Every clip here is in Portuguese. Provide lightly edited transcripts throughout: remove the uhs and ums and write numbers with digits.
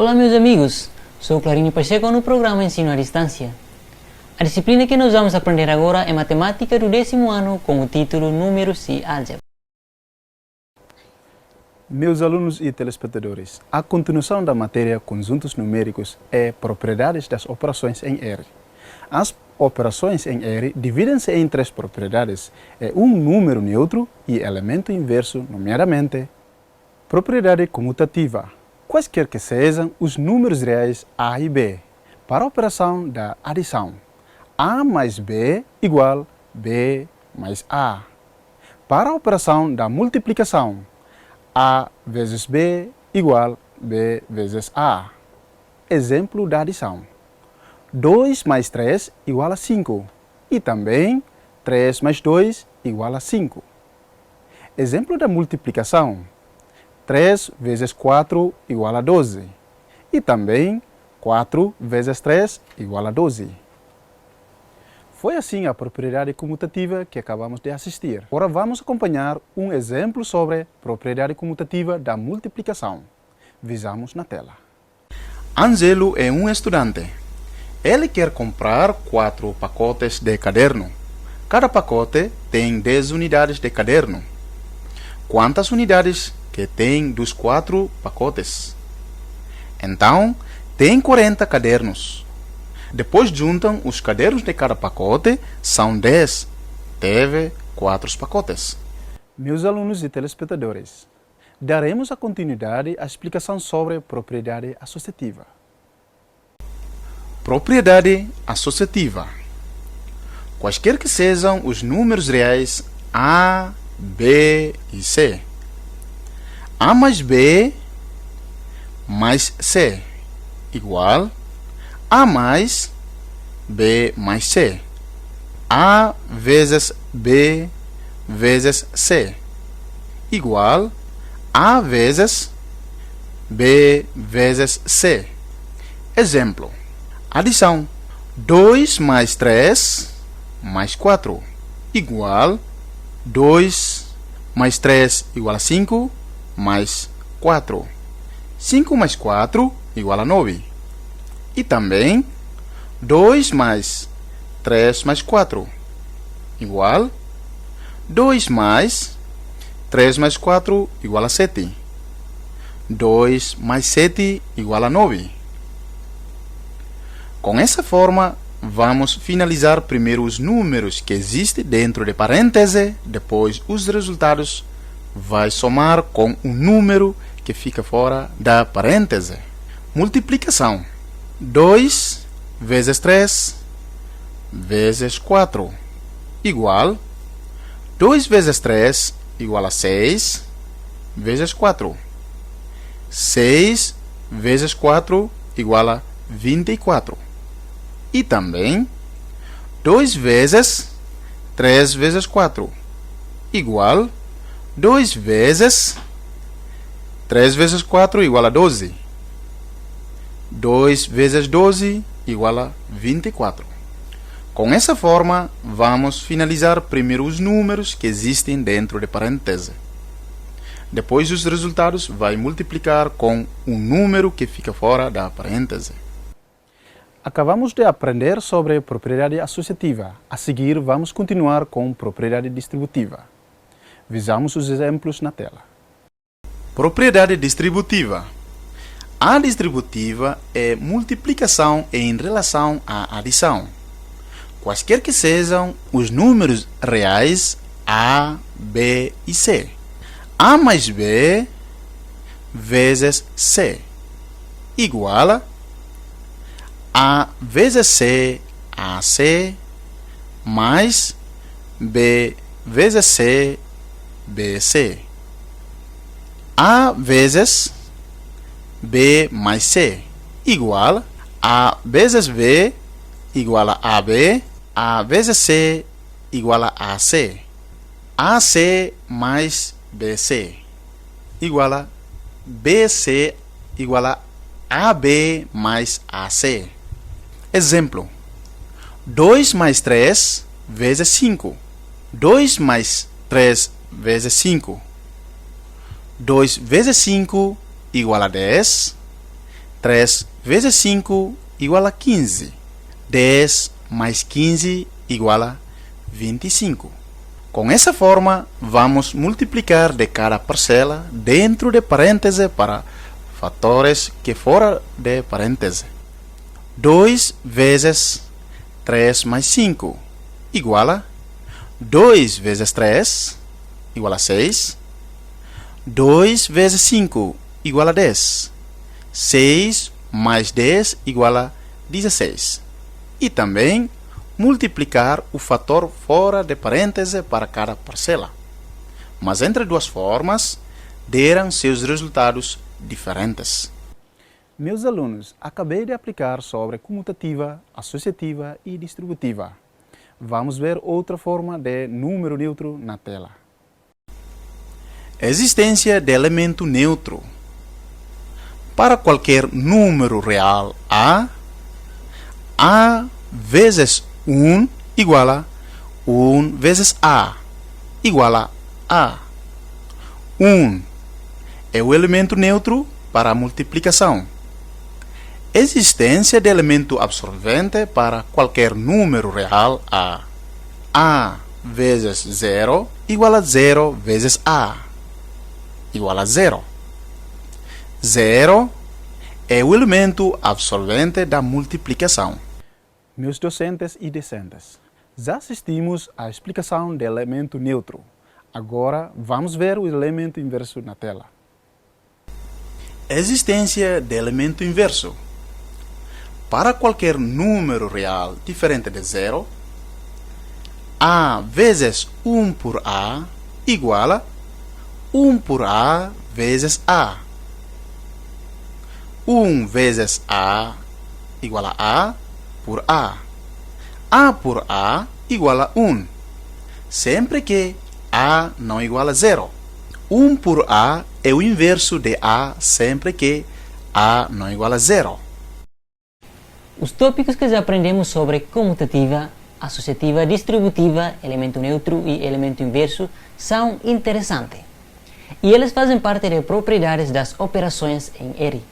Olá meus amigos, sou Clarinho Pacheco no programa Ensino à Distância. A disciplina que nós vamos aprender agora é Matemática do 10º ano com o título Números e Álgebra. Meus alunos e telespectadores, a continuação da matéria Conjuntos Numéricos é Propriedades das Operações em R. As operações em R dividem-se em três propriedades, um número neutro e elemento inverso, nomeadamente propriedade comutativa. Quaisquer que sejam os números reais A e B. Para a operação da adição, A mais B igual B mais A. Para a operação da multiplicação, A vezes B igual B vezes A. Exemplo da adição. 2 mais 3 igual a 5. E também 3 mais 2 igual a 5. Exemplo da multiplicação. 3 vezes 4 igual a 12. E também 4 vezes 3 igual a 12. Foi assim a propriedade comutativa que acabamos de assistir. Agora vamos acompanhar um exemplo sobre propriedade comutativa da multiplicação. Visamos na tela. Angelo é um estudante. Ele quer comprar 4 pacotes de caderno. Cada pacote tem 10 unidades de caderno. Quantas unidades que tem dos 4 pacotes? Então, tem 40 cadernos. Depois juntam os cadernos de cada pacote, são 10. Teve 4 pacotes. Meus alunos e telespectadores, daremos a continuidade à explicação sobre propriedade associativa. Propriedade associativa. Quaisquer que sejam os números reais A, B e C. A mais B mais C igual A mais B mais C. A vezes B vezes C igual A vezes B vezes C. Exemplo. Adição. 2 mais 3 mais 4 igual 2 mais 3 igual a 5 mais 4. 5 mais 4 igual a 9. E também 2 mais 3 mais 4 igual 2 mais 3 mais 4 igual a 7. 2 mais 7 igual a 9. Com essa forma, vamos finalizar primeiro os números que existem dentro de parêntese, depois os resultados vai somar com o número que fica fora da parêntese. Multiplicação. 2 vezes 3 vezes 4 igual 2 vezes 3 igual a 6 vezes 4. 6 vezes 4 igual a 24. E também 2 vezes 3 vezes 4 igual 2 vezes 3 vezes 4 igual a 12. 2 vezes 12 igual a 24. Com essa forma, vamos finalizar primeiro os números que existem dentro de parêntese. Depois os resultados vai multiplicar com o número que fica fora da parêntese. Acabamos de aprender sobre propriedade associativa. A seguir, vamos continuar com propriedade distributiva. Visamos os exemplos na tela. Propriedade distributiva. A distributiva é multiplicação em relação à adição. Quaisquer que sejam os números reais A, B e C. A mais B vezes C igual a vezes C, AC, mais B vezes C, BC. A vezes B mais C igual A vezes B igual a AB, A vezes C igual a AC. AC mais BC igual a BC igual a AB mais AC. Exemplo. 2 mais 3 vezes 5. 2 mais 3 vezes 5. 2 vezes 5 igual a 10. 3 vezes 5 igual a 15. 10 mais 15 igual a 25. Com essa forma, vamos multiplicar de cada parcela dentro de parêntese para fatores que fora de parêntese. 2 vezes 3 mais 5 igual a 2 vezes 3 igual a 6. 2 vezes 5 igual a 10. 6 mais 10 igual a 16. E também multiplicar o fator fora de parêntese para cada parcela. Mas entre duas formas, deram seus resultados diferentes. Meus alunos, acabei de aplicar sobre comutativa, associativa e distributiva. Vamos ver outra forma de número neutro na tela. Existência de elemento neutro. Para qualquer número real A vezes 1 igual a 1 vezes A igual a A. 1 é o elemento neutro para a multiplicação. Existência de elemento absorvente para qualquer número real A. A vezes 0 igual a 0 vezes A igual a 0. 0 é o elemento absorvente da multiplicação. Meus docentes e discentes, já assistimos à explicação do elemento neutro. Agora vamos ver o elemento inverso na tela. Existência de elemento inverso. Para qualquer número real diferente de 0, A vezes 1 por A igual a 1 por A vezes A. 1 vezes A igual a A por A. A por A igual a 1. Sempre que A não igual a 0. 1 por A é o inverso de A sempre que A não igual a 0. Os tópicos que já aprendemos sobre comutativa, associativa, distributiva, elemento neutro e elemento inverso são interessantes. E eles fazem parte de propriedades das operações em R.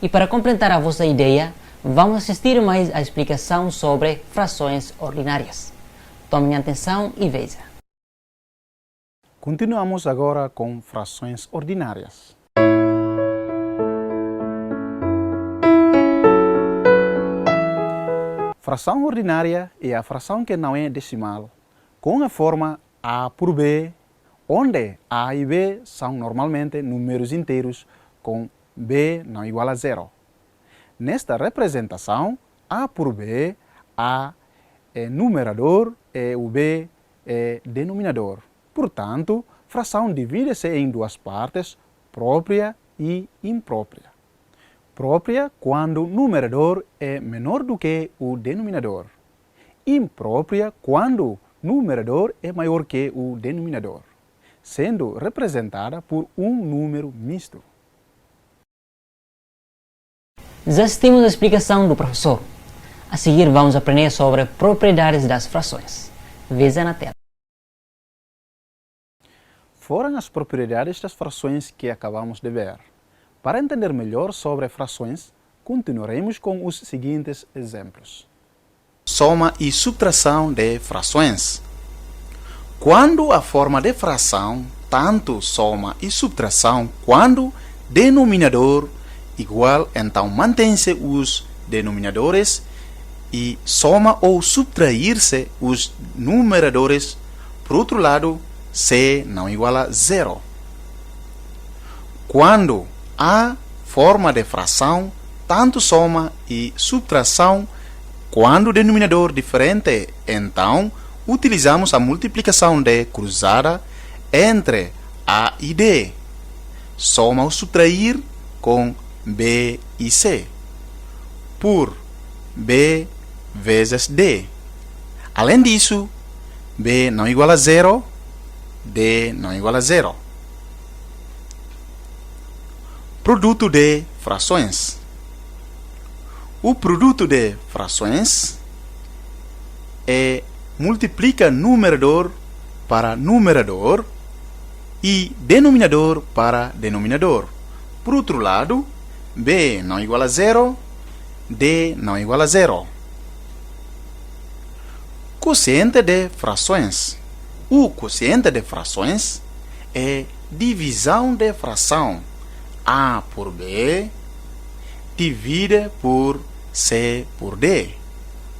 E para completar a vossa ideia, vamos assistir mais à explicação sobre frações ordinárias. Tomem atenção e vejam. Continuamos agora com frações ordinárias. Fração ordinária é a fração que não é decimal, com a forma A por B, onde A e B são normalmente números inteiros com B não igual a 0. Nesta representação, A por B, A é numerador e o B é denominador. Portanto, fração divide-se em duas partes, própria e imprópria. Própria quando o numerador é menor do que o denominador. Imprópria quando o numerador é maior que o denominador, sendo representada por um número misto. Já assistimos à explicação do professor. A seguir vamos aprender sobre propriedades das frações. Veja na tela. Foram as propriedades das frações que acabamos de ver. Para entender melhor sobre frações, continuaremos com os seguintes exemplos. Soma e subtração de frações. Quando a forma de fração, tanto soma e subtração, quando denominador igual, então mantém-se os denominadores e soma ou subtrair-se os numeradores. Por outro lado, C não igual a 0. Quando a forma de fração, tanto soma e subtração, quando o denominador diferente, então utilizamos a multiplicação de cruzada entre A e D. Soma ou subtrair com B e C por B vezes D. Além disso, B não igual a 0, D não igual a 0. Produto de frações. O produto de frações multiplica numerador para numerador e denominador para denominador. Por outro lado, B não igual a zero, D não igual a zero. Quociente de frações. O quociente de frações é divisão de fração A por B divide por C por D,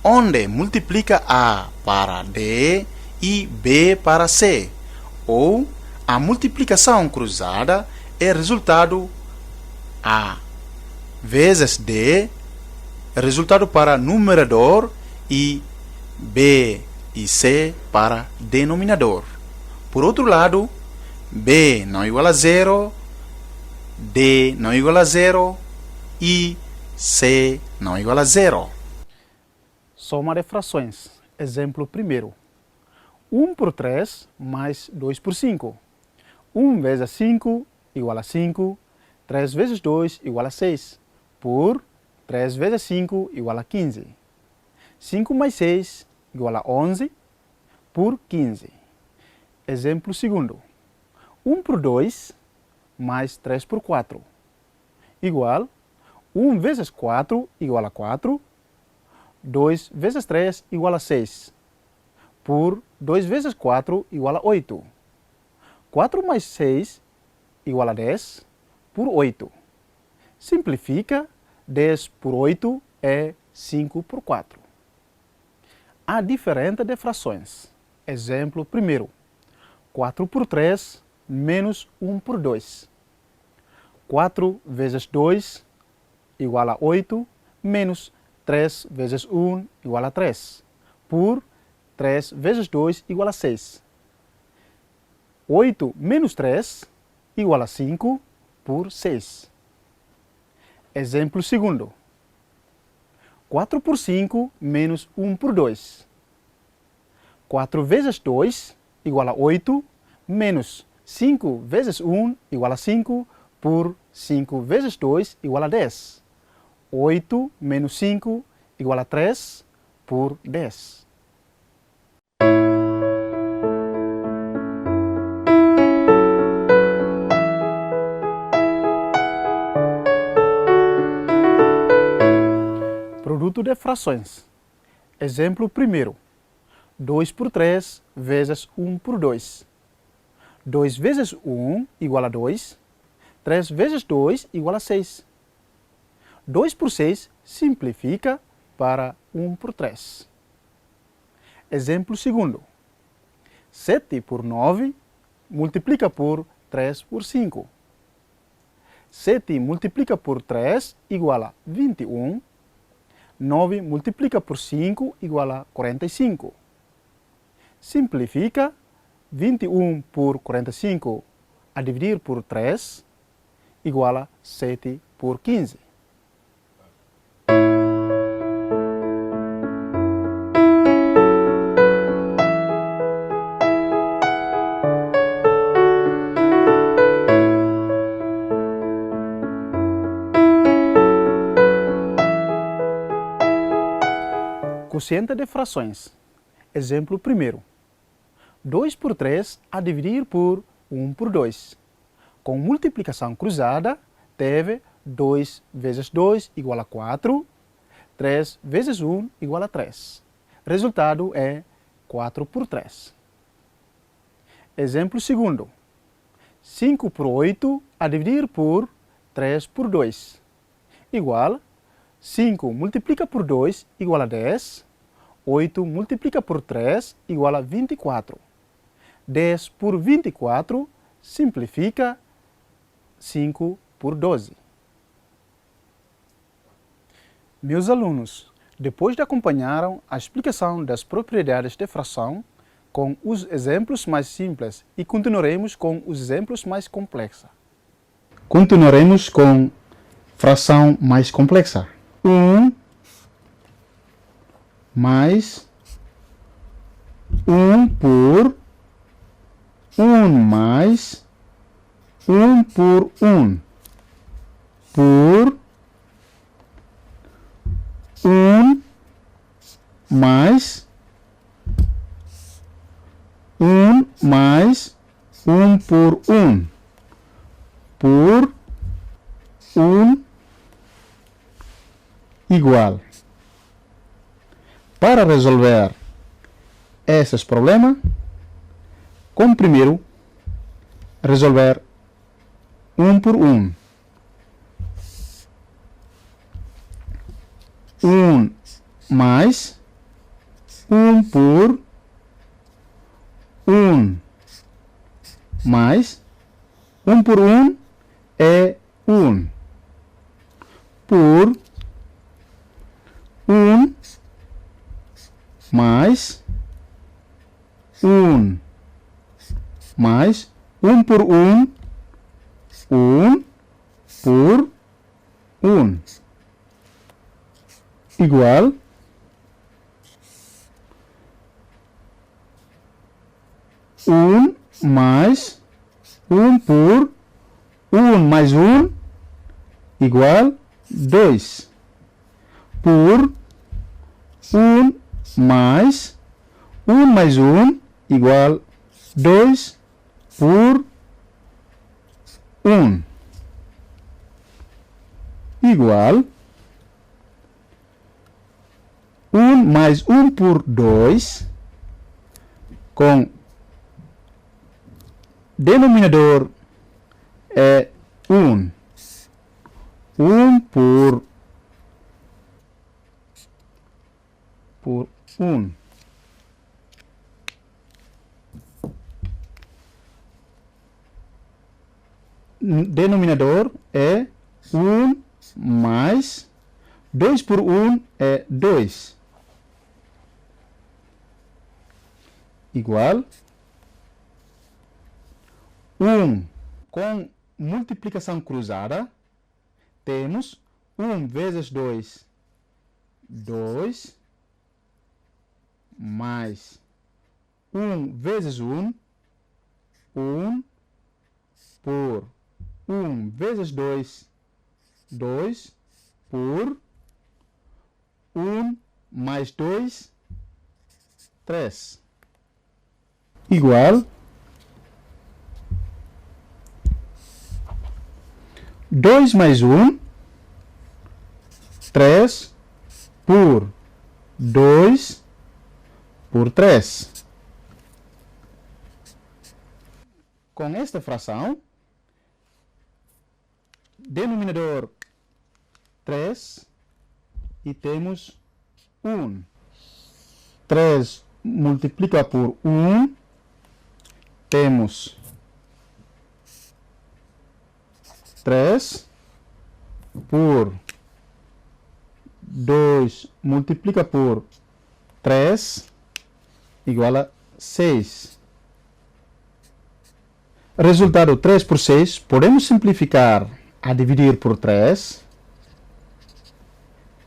onde multiplica A para D e B para C, ou a multiplicação cruzada é resultado A vezes D, resultado para numerador, e B e C para denominador. Por outro lado, B não é igual a zero, D não é igual a zero e C não é igual a zero. Soma de frações. Exemplo primeiro. 1 por 3 mais 2 por 5. 1 vezes 5 igual a 5. 3 vezes 2 igual a 6. Por 3 vezes 5 igual a 15. 5 mais 6 igual a 11 por 15. Exemplo segundo. 1 por 2 mais 3 por 4 igual 1 vezes 4 igual a 4. 2 vezes 3 igual a 6. Por 2 vezes 4 igual a 8. 4 mais 6 igual a 10 por 8. Simplifica, 10 por 8 é 5 por 4. A diferente de frações. Exemplo primeiro. 4 por 3 menos 1 por 2. 4 vezes 2 igual a 8 menos 3 vezes 1 igual a 3. Por 3 vezes 2 igual a 6. 8 menos 3 igual a 5 por 6. Exemplo segundo. 4 por 5 menos 1 por 2. 4 vezes 2 igual a 8 menos 5 vezes 1 igual a 5 por 5 vezes 2 igual a 10. 8 menos 5 igual a 3 por 10. Produto de frações. Exemplo primeiro. 2 por 3 vezes 1 por 2. 2 vezes 1 igual a 2. 3 vezes 2 igual a 6. 2 por 6 simplifica para 1 por 3. Exemplo segundo. 7 por 9 multiplica por 3 por 5. 7 multiplica por 3 igual a 21. 9 multiplica por 5 igual a 45. Simplifica, 21 por 45 a dividir por 3 igual a 7 por 15. Quociente de frações. Exemplo primeiro. 2 por 3 a dividir por 1 por 2. Com multiplicação cruzada, teve 2 vezes 2 igual a 4, 3 vezes 1 igual a 3. Resultado é 4 por 3. Exemplo segundo. 5 por 8 a dividir por 3 por 2. Igual 5 multiplica por 2 igual a 10. 8 multiplica por 3 igual a 24. 10 por 24 simplifica 5 por 12. Meus alunos, depois de acompanharam a explicação das propriedades de fração com os exemplos mais simples e continuaremos com os exemplos mais complexos. Continuaremos com fração mais complexa. 1 mais 1 por 1 mais 1 por 1 por 1 mais 1 mais 1 por 1 por 1 igual. Para resolver esses problemas, como primeiro, resolver um por um. 1 mais 1 por 1 mais 1 por 1 é 1 por 1 mais 1 mais 1 por 1 1 por 1 igual 1 mais 1 por 1 mais 1 igual 2 por 1 mais 1 mais 1 igual 2 por 1 igual 1 mais 1 por 2 com denominador é 1. 1 por 1. Denominador é 1 mais 2 por 1 é 2. Igual 1. Com multiplicação cruzada, temos 1 vezes 2, 2, mais 1 vezes 1, 1, por 1 vezes 2, 2, por 1 mais 2, 3. Igual 2 mais 1, 3 por 2 por 3. Com esta fração, denominador 3 e temos 1. 3 multiplica por 1, temos 3 por 2 multiplica por 3 igual a 6. Resultado 3 por 6, podemos simplificar a dividir por 3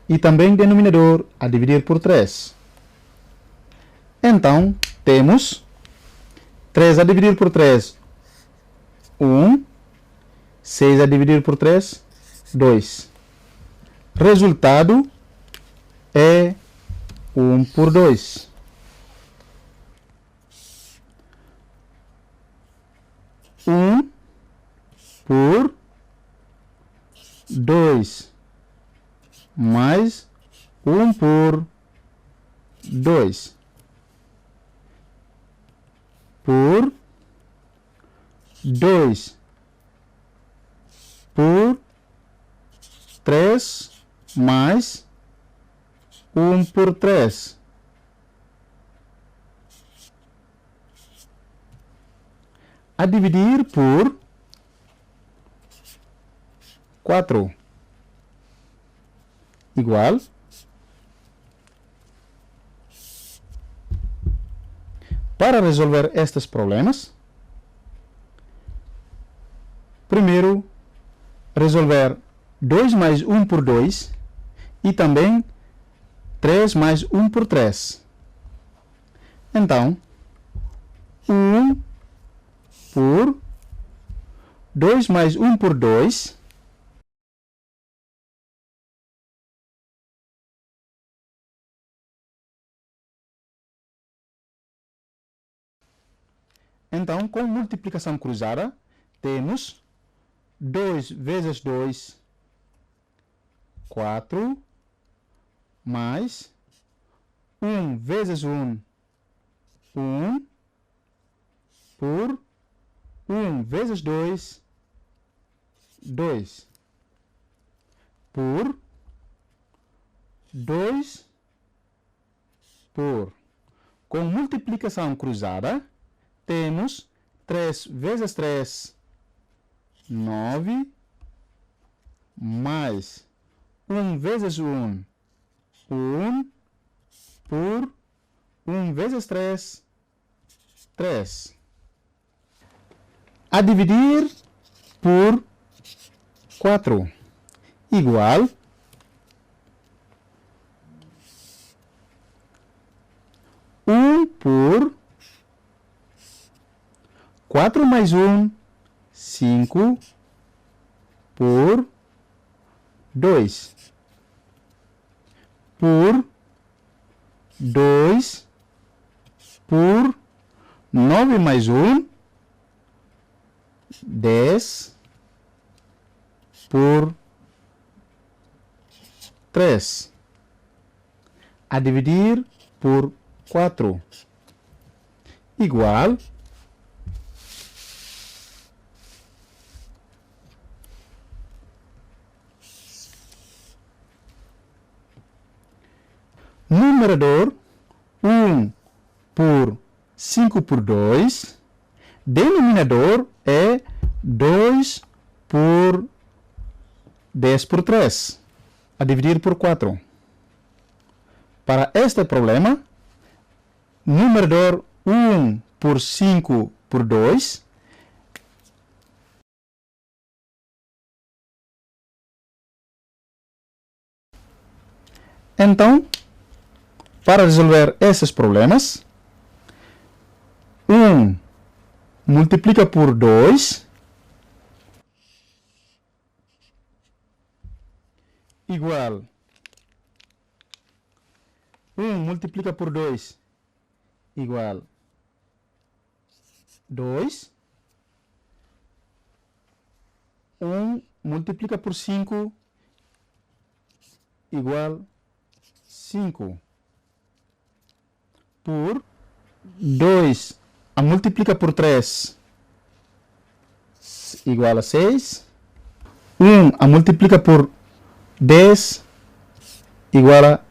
e também denominador a dividir por 3. Então, temos 3 a dividir por 3, 1, 6 a dividir por 3, 2. Resultado é 1 por 2. 1 por 2 mais 1 por 2 por 2 por 3 mais 1 por 3. A dividir por 4 igual para resolver estes problemas, primeiro resolver 2 mais 1 por 2 e também 3 mais 1 por 3. Então, 1 por 2 mais 1 por 2 Então, com multiplicação cruzada, temos 2 vezes 2, 4, mais 1 vezes 1, 1, por 1 vezes 2, 2, por 2, por. Com multiplicação cruzada, temos 3 vezes 3, 9, mais 1 vezes 1, 1, por 1 vezes 3, 3. A dividir por 4, igual 1 por 4 mais 1, 5, por 2, por 2, por 9 mais 1, 10, por 3. A dividir por 4, igual numerador 1 por 5 por 2, denominador é 2 por 10 por 3, a dividir por 4. Para este problema, numerador 1 por 5 por 2, então, para resolver esses problemas, 1 multiplica por 2, igual 1 multiplica por 2, igual 2. 1 multiplica por 5, igual 5. Por 2 a multiplica por 3, igual a 6. 1 a multiplica por 10, igual a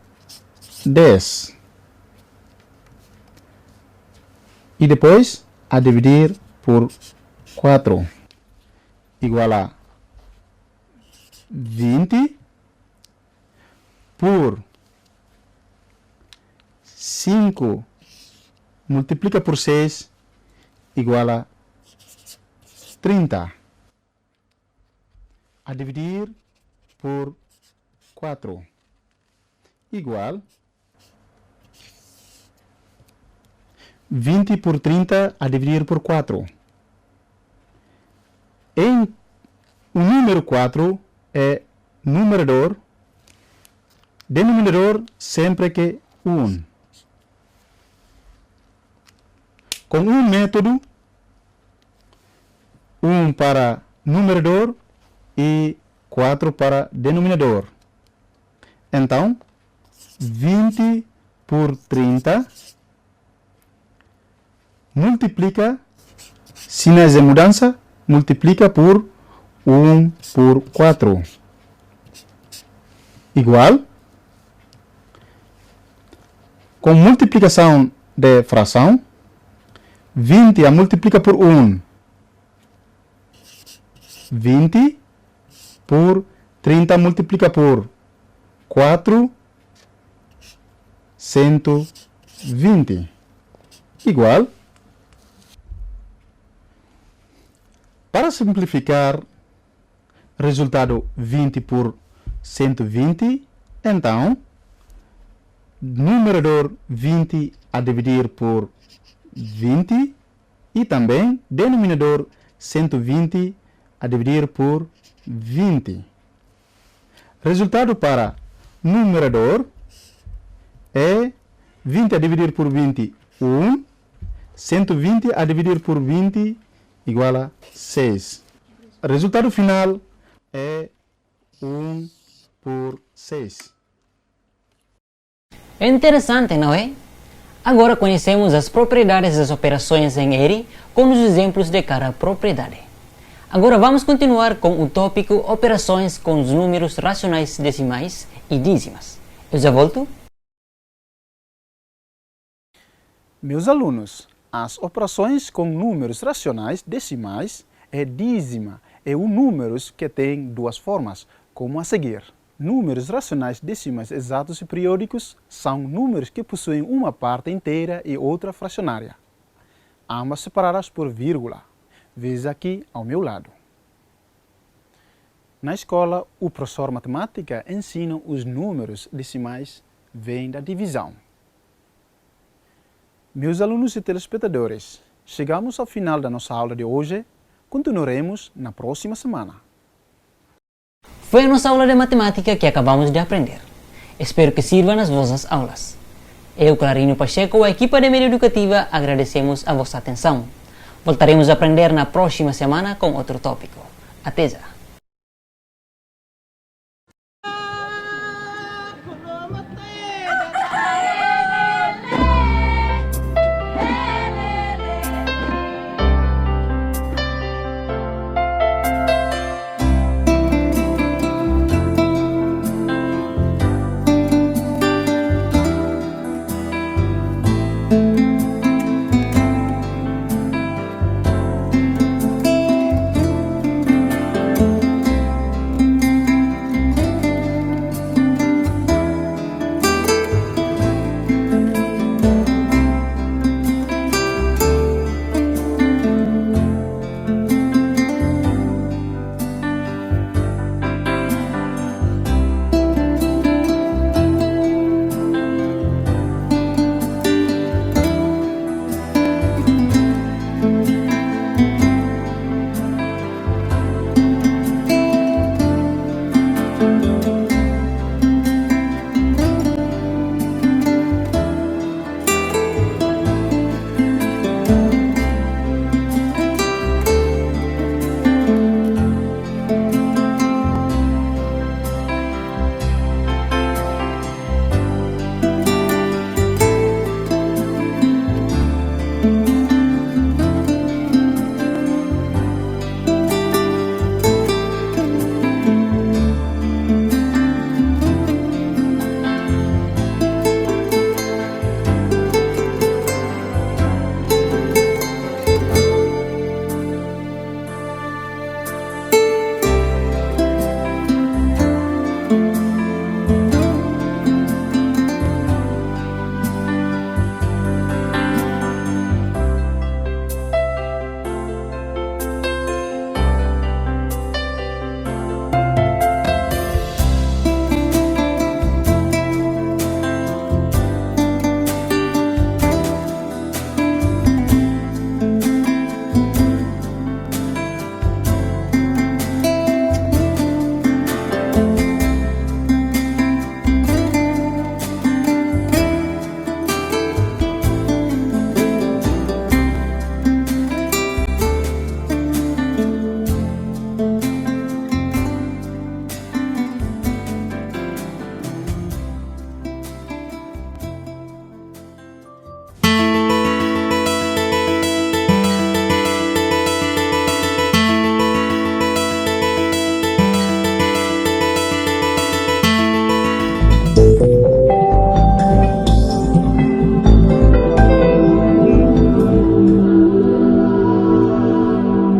10. E depois a dividir por 4, igual a 20 por 5 multiplica por 6, igual a 30. A dividir por 4, igual 20 por 30 a dividir por 4. O número 4 é numerador, denominador sempre que 1. Com um método, 1 para numerador e 4 para denominador. Então, 20 por 30 multiplica, sinais de mudança, multiplica por 1 por 4. Igual, com multiplicação de fração, 20 a multiplica por 1. 20 por 30 multiplica por 4, 120. Igual. Para simplificar, resultado 20 por 120, então, numerador 20 a dividir por 20 e também denominador 120 a dividir por 20. Resultado para numerador é 20 a dividir por 20, 1. 120 a dividir por 20 igual a 6. Resultado final é 1 por 6. É interessante, não é? Agora conhecemos as propriedades das operações em R com os exemplos de cada propriedade. Agora vamos continuar com o tópico operações com os números racionais decimais e dízimas. Eu já volto. Meus alunos, as operações com números racionais decimais e dízima é um número que tem duas formas, como a seguir. Números racionais decimais exatos e periódicos são números que possuem uma parte inteira e outra fracionária, ambas separadas por vírgula. Veja aqui ao meu lado. Na escola, o professor matemática ensina os números decimais vêm da divisão. Meus alunos e telespectadores, chegamos ao final da nossa aula de hoje. Continuaremos na próxima semana. Foi a nossa aula de matemática que acabamos de aprender. Espero que sirva nas vossas aulas. Eu, Clarinho Pacheco, a equipa de mídia educativa, agradecemos a vossa atenção. Voltaremos a aprender na próxima semana com outro tópico. Até já!